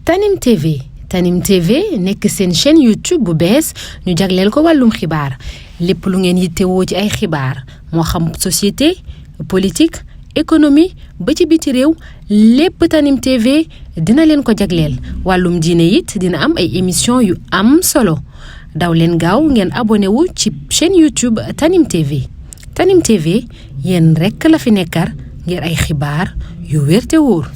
Tanim TV nekk seen chaîne YouTube bu bees ñu jagleel ko wàllum xibaar lépp lu ngeen yittewoo ci ay xibaar moo xam société politique économie ba ci biti réew lépp Tanim TV dina leen ko jagleel wàllum diine it dina am ay émission yu am solo daw leen gaaw ngeen abonné wu ci chaîne YouTube Tanim TV yéen rekk la fi nekkar ngir ay xibaar yu wér te wóor.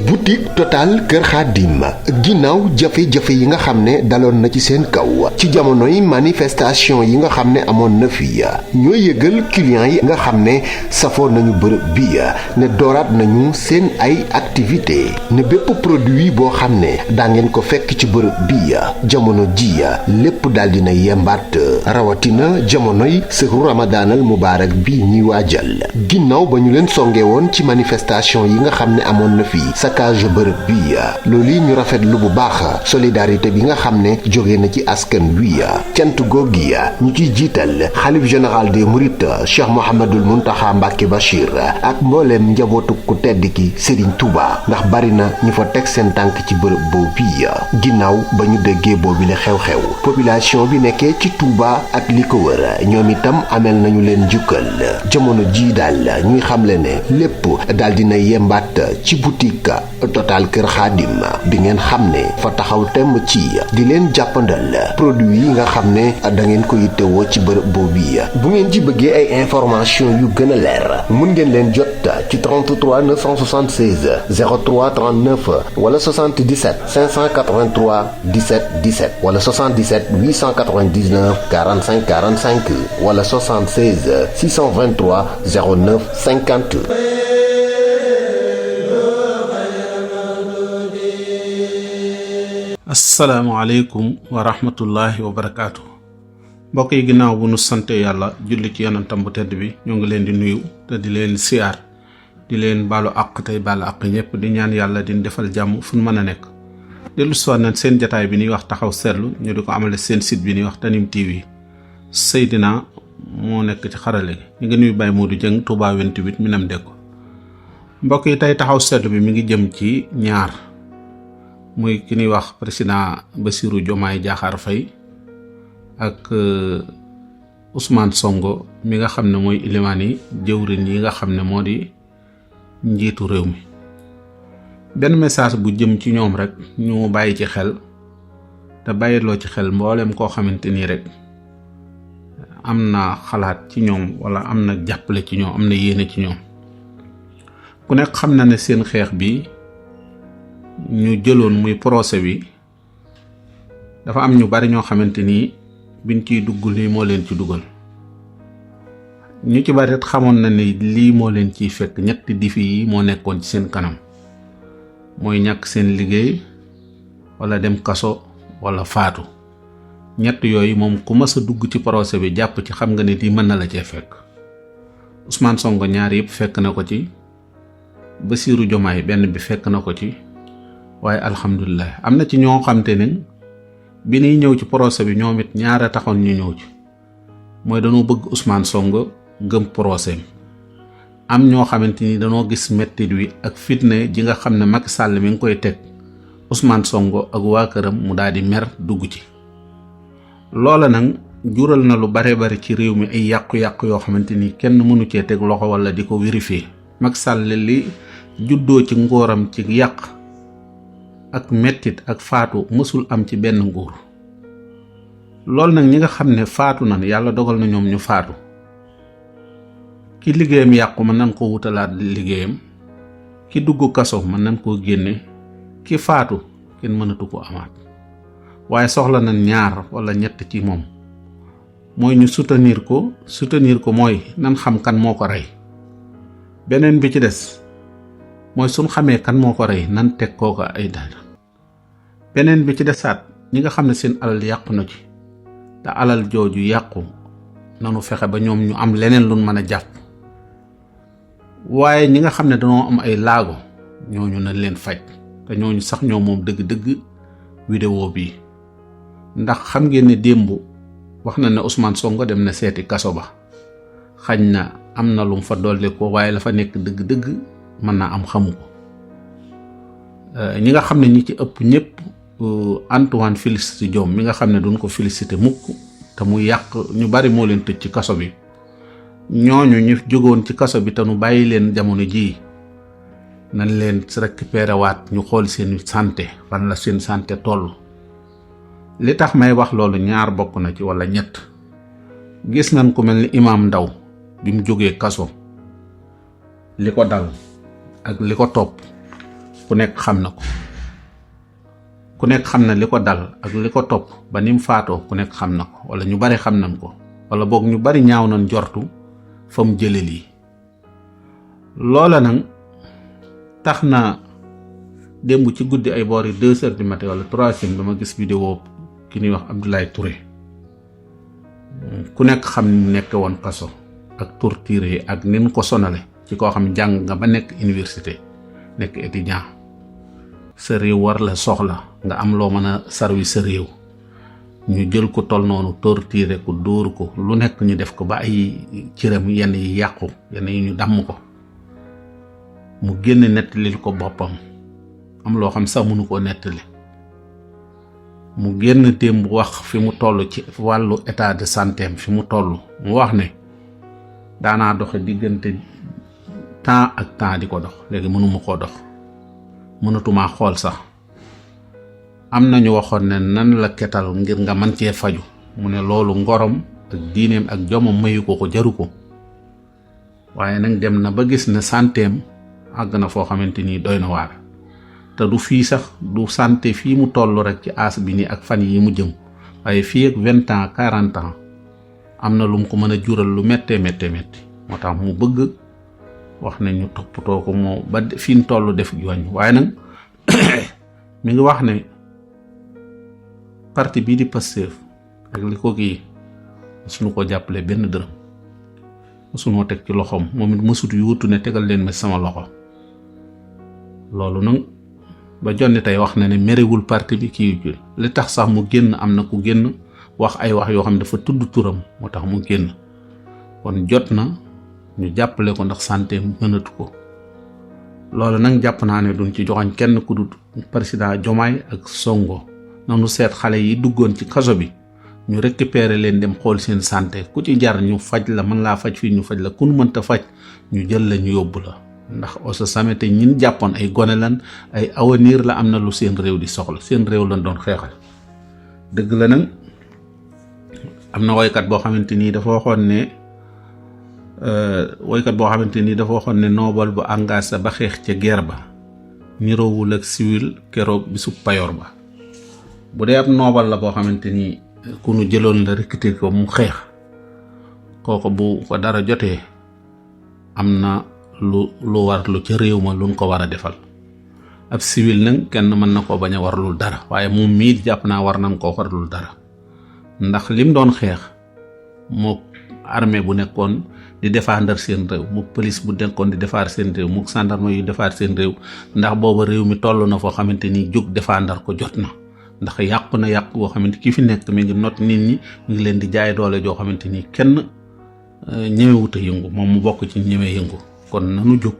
boutique Total Kër Khadim ginnaaw jafe-jafe yi nga xam ne daloon na ci seen kaw ci jamonoy manifestation yi nga xam ne amoon na fi ñoo yëgal clients yi nga xam ne safoo nañu bërëb bi ne dooraat nañu seen ay activité ne bépp produit boo xam ne daa ngeen ko fekk ci bërëb bi jamono ji lépp daal dina yembaat rawatina jamonoy sëru ramadaanal mubaarak bi ñuy waajal ginnaaw ba ñu leen songe woon ci manifestation yi nga xam ne amoon na fi saccage bërëb bi loolu yi ñu rafetlu bu baax solidarité bi nga xam ne jóge na ci askan wi cant googi ñu ciy jiital xalif général des mourides Cheikh Mouhamadoul Mountakha Mbacké Bachir ak mbooleem njabootu ku tedd ki Serigne Touba ndax bari na ñu fa teg seen tànk ci bërëb boobu bi ginnaaw ba ñu déggee boobu le xew-xew population bi nekkee ci Touba ak li ko wër ñoom itam amel nañu leen jukkal jamono ji daal ñuy xamle ne lépp daal dina yembaat ci boutique Total Kër Khadim bi ngeen xam ne fa taxaw temm ci di leen jàppandal produit yi nga xam ne da ngeen ko yittewoo ci bërëb boobu bu ngeen ci bëggee ay information yu gën a leer mun ngeen leen jot ci 33 976 03 39 wala 77 583 17 17 wala 77 899 45 45 wala 76 623 09 50. asalaamaaleykum wa rahmatullahi wa barakaatu mbokk yi ginnaaw bu nu sante yàlla julli ci yonentam bu tedd bi ñoo ngi leen di nuyu te di leen siyaar di leen baalu àq tey baalu àq ñëpp di ñaan yàlla di defal jàmm fu nu mën a nekk dellu siwaat nañ seen jataay bi ñuy wax taxaw seetlu ñu di ko amale seen site bi ñuy wax Tanim TV Seydina moo nekk ci xarale gi ñu ngi nuyu Baye Modou Dieng Touba 28 Minam Dekko mbokk yi tey taxaw seetlu bi mi ngi jëm ci ñaar muy ki ñuy wax président Bassirou Diomaye Diakhar Faye ak Ousmane Sonko mi nga xam ne mooy ilimaan yi jëwriñ yi nga xam ne moo di njiitu réew mi benn message bu jëm ci ñoom rek ñu bàyyi ci xel te bàyyiloo ci xel mboolem koo xamante nii rek am na xalaat ci ñoom wala am na jàppale ci ñoom am na yéene ci ñoom ku nekk xam na ne seen xeex bi ñu jëloon muy procès bi dafa am ñu bari ñoo xamante ni biñ ciy dugg lii moo leen ci dugal ñu ci bari xamoon na ni lii moo leen ciy fekk ñetti défi yi moo nekkoon ci seen kanam mooy ñàkk seen liggéey wala dem kaso wala faatu ñett yooyu moom ku mës a dugg ci procès bi jàpp ci xam nga ne lii mën na la cee fekk Ousmane Sonko ñaar yëpp fekk na ko ci Bassirou Diomaye benn bi fekk na ko ci waaye alhamdulilah am na ci ñoo xamante ne bi ñuy ñëw ci procès bi ñoom it ñaara taxoon ñu ñëw ci mooy dañoo bëgg Ousmane Sonko gëm procès am ñoo xamante ni dañoo gis mettit wi ak fitne ji nga xam ne Macky Sall mi ngi koy teg Ousmane Sonko ak waa këram mu daal di mer dugg ci loola nag jural na lu bare bari ci réew mi ay yàqu-yàqu yoo xamante ni kenn mënu cee teg loxo wala di ko vérifier Macky Sall li juddoo ci ngóoram ci yàq ak mettit ak faatu mësul am ci benn nguur loolu nag ñi nga xam ne faatu nan yàlla dogal na ñoom ñu faatu ki liggéeyam yàqu mën nañ ko wutalaat liggéeyam ki dugg kaso mën nañ koo génne ki faatu kenn mënatu ko amaat waaye soxla nañ ñaar wala ñett ci moom mooy ñu soutenir ko mooy nan xam kan moo ko rey beneen bi ci des mooy suñ xamee kan moo ko rey nan teg kooka ay dara beneen bi ci desaat ñi nga xam ne seen alal yàqu na ci te alal jooju yàqu nanu fexe ba ñoom ñu am leneen luñ mën a jàpp waaye ñi nga xam ne dañoo am ay laago ñooñu nañ leen faj te ñooñu sax ñoo moom dëgg-dëgg vidéo bi ndax xam ngeen ne démb wax na ne Ousmane Sonko dem na seeti kaso ba xañ na am na lum fa dolli ko waaye la fa nekk dëgg-dëgg mën naa am xamu ko. ñi nga xam ne ñi ci ëpp ñëpp Antoine Félix Diome mi nga xam ne duñ ko félicité mukk te mu yàq ñu bari moo leen tëj ci kaso bi, ñooñu ñu jógoon ci kaso bi te nu bàyyi leen jamono jii nañ leen récupéré waat ñu xool seen santé fan la seen santé toll. li tax may wax loolu ñaar bokk na ci wala ñett. gis nañ ku mel ni Imam Ndaw bi mu jógee kaso li ko dal ak li ko topp ku nekk xam na ko, ku nekk xam na li ko dal ak li ko topp ba ni mu faatoo ku nekk xam na ko, wala ñu bari xam nañ ko, wala boog ñu bari ñaaw nañ jortu fa mu jële lii. loola nag tax na démb ci guddi ay boori 2 heures du matin wala 3 heures dama gis vidéo ki ñuy wax Abdoulaye Touré, ku nekk xam ni mu nekk woon kaso ak torture yi ak ni mu ko sonale ci koo xam jàng nga ba nekk université nekk étudiant, sa réew war la soxla nga am loo mën a sarwi sa réew, ñu jël ko tol noonu torture ko dóor ko lu nekk ñu def ko ba ay cëram yenn yi yàqu, yenn yi ñu damm ko, mu génn nettalil ko boppam, am loo xam sax mënu koo nettali. mu génn démb wax fi mu toll ci wàllu état de santé fi mu toll, mu wax ne daanaa doxe diggante temps ak temps di ko dox, léegi mënuma koo dox, mënatumaa xool sax. am nañu waxoon ne nan la ketal ngir nga mën cee faju, mu ne loolu ngorom ak diineem ak jomam mayu ko ko, jaru ko. waaye nag dem na ba gis ne santeem àgg na foo xamante ni doy na waar, te du fii sax du santé fii mu toll rek ci aas bi nii ak fan yi mu jëm, waaye fii ak 20 ans 40 ans am na lu mu ko mën a jural lu méttee méttee métti. moo tax mu bëgg wax ne ñu toppatoo ko moo ba fi mu toll def joñ. waaye nag mi ngi wax ne parti bii di Pastef ak li ko kii suñu ko jàppale benn dërëm, suñoo teg ci loxoom, moom it mësut yuutu ne tegal leen ma sama loxo. loolu nag ba jonni tey wax na ne merewul parti bi kii jul, li tax sax mu génn am na ku génn wax ay wax yoo xam ne dafa tudd turam moo tax mu génn. kon jot na ñu jàppale ko ndax santé mënatu ko. loolu nag jàpp naa ne duñ ci joxañ kenn ku dul président Diomaye ak Sonko. nanu seet xale yi duggoon ci kaso bi ñu récupérer leen dem xool seen santé, ku ci jar ñu faj la, mën laa faj fii ñu faj la, ku nu mënta faj ñu jël la ñu yóbbu la. ndax osa samete ñin jàppoon ay gone lan, ay avenir la, am na lu seen réew di soxla, seen réew lan doon xeexal. dëgg la nag am na woykat boo xamante nii dafa waxoon ne noobal bu engagé ba xeex ca guerre ba niroowul ak civil keroog bisu payoor ba. bu dee ab noobal la boo xamante ni ku nu jëloon la recruter ko mu xeex, kooku bu ko dara jotee am na lu war lu ca réew ma luñ ko war a defal. ab civil nag kenn mën na koo bañ a warlul dara, waaye moom mii jàpp naa war nañ koo warlul dara, ndax lim doon xeex moo armée bu nekkoon di défendre seen réew, mu police bu nekkoon di défendre seen réew, mu gendarme yu défendre seen réew, ndax booba réew mi toll na foo xamante ni jóg défendre ko jot na. ndax yàqu na yàqu boo xamante ki fi nekk mi ngi not nit ñi, mi ngi leen di jaay doole joo xamante ni kenn ñemewut a yëngu, moom mu bokk ci ñeme yëngu. kon nanu jóg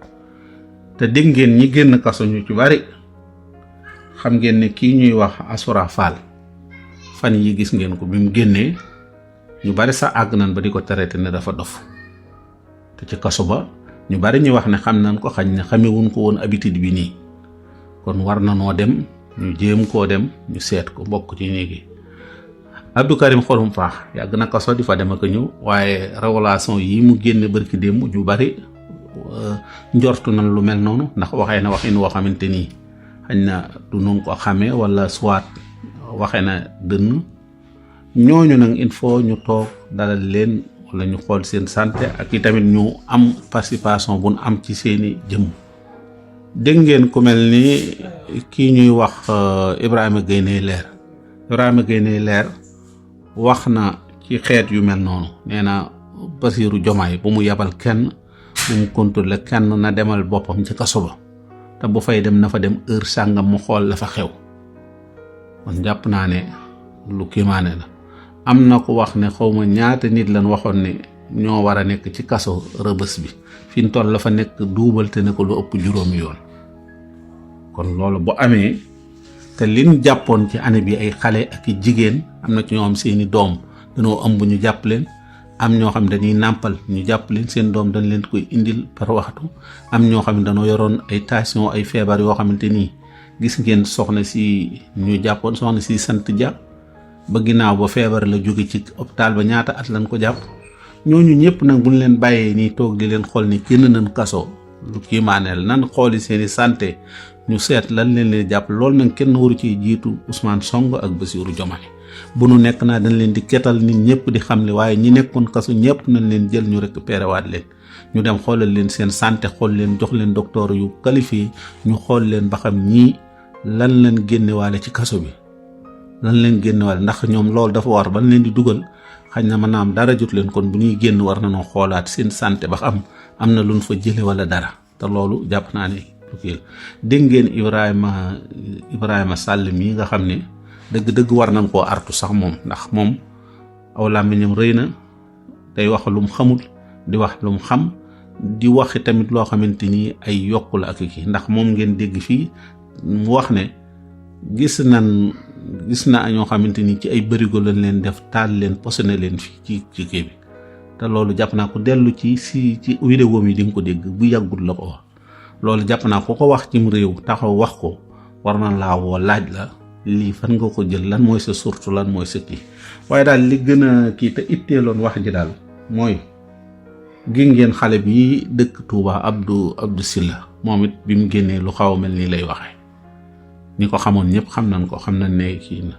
te dégg ngeen ñi génn kaso ñu ci bari, xam ngeen ne kii ñuy wax Assoura Fall fan yi gis ngeen ko bi mu génnee ñu bari sax àgg nañ ba di ko traité ne dafa dof, te ci kaso ba ñu bari ñu wax ne xam nañ ko, xañ ne xamewuñ ko woon habitude bi nii. kon war na noo dem ñu jéem koo dem ñu seet ko bokk ci néegi. Abdou Karim Xrum Xax yàgg na kaso di fa dem ak ñëw, waaye révélation yi mu génne barki démb ñu bari njortu nañ lu mel noonu, ndax waxee na waxin woo xamante nii xañ na du nu ko xamee, wala soit waxee na dënn. ñooñu nag il faut ñu toog dalal leen wala ñu xool seen santé, ak i tamit ñu am participation bu nu am ci seeni jëmm. dégg ngeen ku mel ni kii ñuy wax Ibrahima Gueye Leer wax na ci xeet yu mel noonu. nee na Bassirou Diomaye bu mu yabal kenn, bu mu contrôler kenn, na demal boppam ci kaso ba, te bu fay dem na fa dem heure sàngam mu xool la fa xew. kon jàpp naa ne lu kiimaane la. am na ko wax ne xawma ñaata nit lañ waxoon ne ñoo war a nekk ci kaso Rebeuss bi fi ñu toll la fa nekk duubal te ne ko lu ëpp juróomi yoon. kon loolu bu amee te liñ jàppoon ci année bi ay xale ak i jigéen am na ci ñoo xam seeni doom dañoo ëmb ñu jàpp leen, am ñoo xam ne dañuy nàmpal ñu jàpp leen, seen doom dañ leen koy indil par waxtu, am ñoo xam ne dañoo yoroon ay tension ay feebar yoo xamante nii gis ngeen soxna si ñu jàppoon soxna si sant Dia ba ginnaaw ba feebar la jóge ci hôpital ba ñaata at lañ ko jàpp. ñooñu ñëpp nag buñ leen bàyyee nii toog di leen xool ni génn nañ kaso lu kii maaneel nan xooli seeni santé ñu seet lan leen jàpp. loolu nag kenn waru ci jiitu Ousmane Sonko ak Bassirou Diomaye bu nu nekk naa dañ leen di ketal nit ñëpp di xamle, waaye ñi nekkoon kaso ñëpp nañ leen jël ñu récupéré waat leen, ñu dem xoolal leen seen santé, xool leen jox leen docteur yu qualifié, ñu xool leen ba xam ñii lan leen génnewaale ci kaso bi, lan leen génnewaale ndax ñoom loolu dafa war ba leen di dugal xañ na maanaam dara jot leen, kon bu ñuy génn war nañoo xoolaat seen santé ba xam am na luñ fa jële wala dara. te loolu jàpp naa ne dégg ngeen Ibrahima Sall mii nga xam ne dëgg-dëgg war nañ koo artu sax moom, ndax moom aw làmmiñam rëy na, day wax lu mu xamul di wax lu mu xam, di waxi tamit loo xamante ni ay yokku la ak kii. ndax moom ngeen dégg fii mu wax ne gis na ñoo xamante ni ci ay bërigo lañ leen def, taal leen, posone leen fii ci kii bi. te loolu jàpp naa ko dellu ci vidéo mi di nga ko dégg bu yàggul la ko wax. loolu jàpp naa ko wax cim réew taxaw wax ko war na laa woo laaj la lii fan nga ko jël, lan mooy sa surtout, lan mooy sa kii. waaye daal li gën a kii te itteeloon wax ji daal mooy gi ngeen xale bi dëkk Touba Abdou Silla moom it bi mu génnee lu xaw a mel nii lay waxee. ñi ko xamoon ñëpp xam nañ ko, xam nañ ne kii na,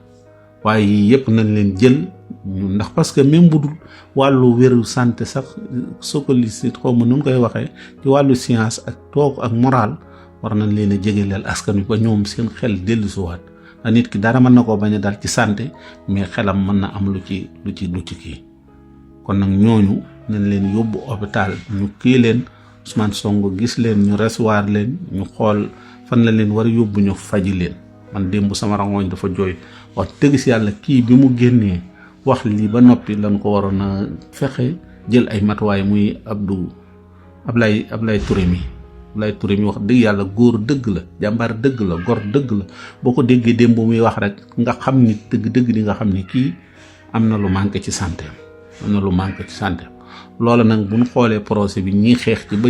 waaye yii yëpp nañ leen jël ñu, ndax parce que même bu dul wàllu wéru santé sax sokolicite xaw ma nu koy waxee ci wàllu science ak toog ak moral war nañ leen a jegeleel askan wi ba ñoom seen xel dellusiwaat. ndax nit ki dara mën na koo bañ a dal ci santé mais xelam mën na am lu ci kii. kon nag ñooñu nañ leen yóbbu hôpital ñu kii leen, Ousmane Sonko gis leen, ñu recevoir leen, ñu xool fan la leen war a yóbbu ñu faji leen. man démb sama rangooñ dafa jooy wax dëgg si yàlla kii bi mu génnee wax lii ba noppi lañ ko waroon a fexe jël ay matuwaay muy Ablaye Touré mi. Ablaye Touré mi wax dëgg yàlla góor dëgg la, jàmbaar dëgg la, gor dëgg la. boo ko déggee démb muy wax rek nga xam ni dëgg di nga xam ni kii am na lu manqué ci santé, loola nag bu ñu xoolee procès bi ñii xeex ci ba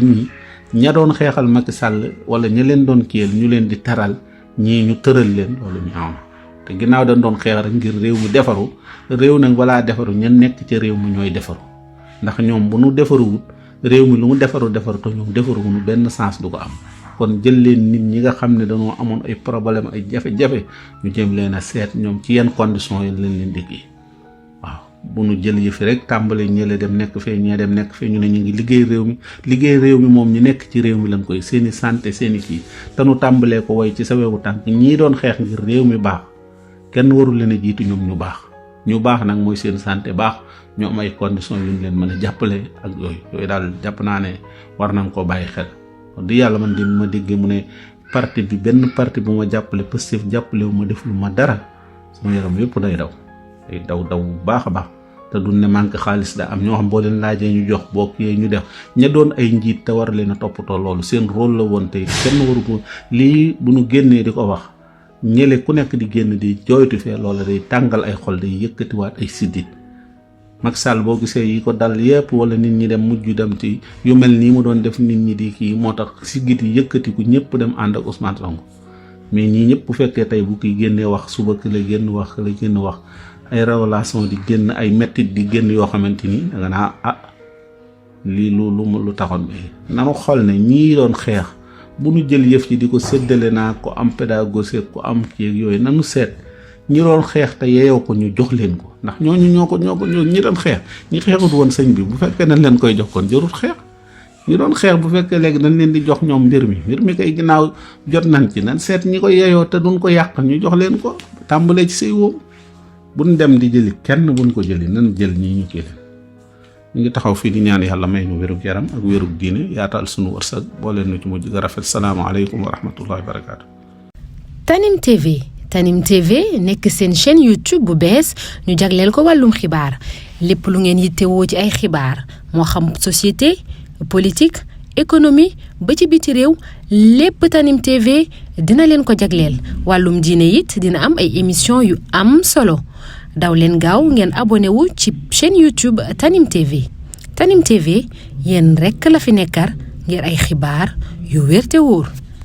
ña doon xeexal Macky Sall wala ña leen doon kiyal ñu leen di taral, ñii ñu tëral leen, loolu ñaaw na. te ginnaaw dañ doon xeex rek ngir réew mi defaru, réew nag balaa defaru ña nekk ci réew mi ñooy defaru, ndax ñoom bu nu defaruwut réew mi lu mu defaru te ñoom defaruwunu benn sens du ko am. kon jël leen nit ñi nga xam ne dañoo amoon ay problème ay jafe-jafe ñu jëm leen a seet ñoom ci yenn conditions yi leen di kii. waaw bu nu jël yëfi rek tàmbale ñële dem nekk fee ñee dem nekk fee ñu ne ñu ngi liggéey réew mi moom ñu nekk ci réew mi lañ koy seeni santé seeni kii te nu tàmbalee ko way ci sa wewu tànk ñii doon xeex ngir réew mi baax kenn warul leen a jiitu ñoom ñu baax nag mooy seen santé baax ñu am ay conditions yu ñu leen mën a jàppale ak yooyu daal jàpp naa ne war nañ koo bàyyi xel. di yàlla man di ma déggee mu ne parti bi benn parti bu ma jàppale Pastef jàppale wu ma def lu ma dara sama yaram yëpp day daw bu baax a baax te du ne manque xaalis da am ñoo xam boo leen laajee ñu jox boo kii ñu def ña doon ay njiit te war leen a toppatoo loolu seen rôle la woon tey kenn waru ko lii bu nu génnee di ko wax ñële ku nekk di génn di jooytu fee loola day tàngal ay xol day yëkkatiwaat ay siddit. Macky Sall boo gisee yi ko dal yépp wala nit ñi dem mujj dem ci yu mel nii mu doon def nit ñi di kii moo tax siggit yi yëkkatiku ñëpp dem ànd ak Ousmane Sonko mais ñii ñëpp bu fekkee tey bu kiy génnee wax suba ki la génn wax ay révélation di génn ay mettit di génn yoo xamante ni da nga naa lii lu taxoon bi nanu xool ne ñii doon xeex bu nu jël yëf yi di ko séddale naa ko am pédagogie ko am kii yooyu nanu seet ñi doon xeex te yeeyoo ko ñu jox leen ko ndax ñooñu ñoo ñi doon xeex ñi xeexut woon sëñ bi bu fekkee nañ leen koy jox kon jarut xeex ñi doon xeex bu fekkee léegi dañ leen di jox ñoom mbir mi kay ginnaaw jot nañ ci nañ seet ñi ko yeeyoo te duñ ko yàq ñu jox leen ko tàmbalee ci say woom buñ dem di jëli kenn buñ ko jëli nan jël ñii ñu kii leen ñu ngi taxaw fii di ñaan yàlla may nu wérug yaram ak wérug diine yaatal sunu wërsëg boo leen nu ci mujj ga rafet salaamaaleykum wa rahmatullahi wa barakaatu. Tanim TV Tanim TV nekk seen chaîne YouTube bu bees ñu jagleel ko wàllum xibaar lépp lu ngeen yittewoo ci ay xibaar moo xam société politique économie ba ci biti réew lépp Tanim TV dina leen ko jagleel wàllum diine it dina am ay émission yu am solo daw leen gaaw ngeen abonné wu ci chaîne YouTube Tanim TV Tanim TV yéen rekk la fi nekkar ngir ay xibaar yu wér te wóor